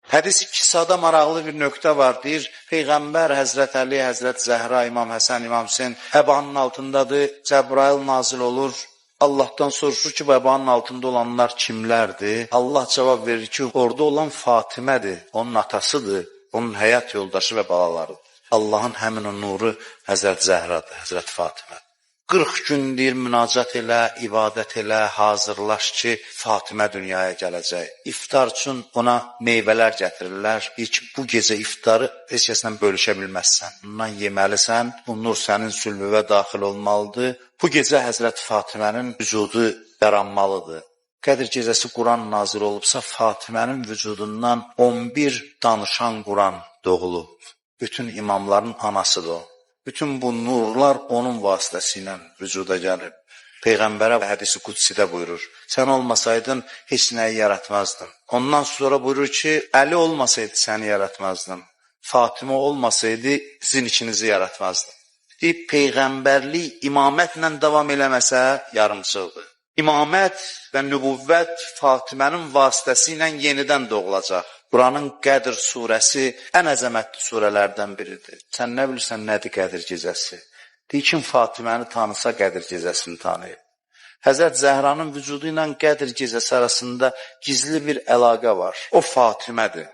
Hədis ikisada maraqlı bir nöqtə var. Deyir, Peyğəmbər Həzrət Əli, Həzrət Zəhra, İmam Həsən, İmam Hüseyin əbanın altındadır. Cəbrail nazil olur. Allahdan soruşur ki, bu əbanın altında olanlar kimlərdir? Allah cavab verir ki, orada olan Fatimədir, onun atasıdır, onun həyat yoldaşı və balalarıdır. Allahın həmin o nuru Həzrət Zəhradır, Həzrət Fatimədir. 40 gün deyir, münacat elə, ibadət elə, hazırlaş ki, Fatimə dünyaya gələcək. İftar üçün ona meyvələr gətirirlər. Deyir ki, bu gecə iftarı heç kəslə bölüşə bilməzsən. Bundan yeməlisən, bu nur sənin sülbüvə daxil olmalıdır. Bu gecə Həzrət Fatimənin vücudu yaranmalıdır. Qədir gecəsi Quran nazil olubsa, Fatimənin vücudundan 11 danışan Quran doğulub. Bütün imamların anasıdır o. Bütün bu nurlar onun vasitəsilə vücuda gəlib. Peyğəmbərə hədisi qudsidə buyurur. Sən olmasaydın, heç nəyi yaratmazdın. Ondan sonra buyurur ki, Əli olmasaydı səni yaratmazdın. Fatimə olmasaydı, sizin ikinizi yaratmazdın. Deyib, Peyğəmbərlik imamətlə davam eləməsə, yarımçıldır. İmamət və nübüvvət Fatimənin vasitəsilə yenidən doğulacaq. Quranın Qədr surəsi ən əzəmətli surələrdən biridir. Sən nə bilirsən, nədir Qədr gecəsi? Deyir, kim Fatiməni tanısa Qədr gecəsini tanıyır. Həzrət Zəhranın vücudu ilə Qədr gecəsi arasında gizli bir əlaqə var. O Fatimədir.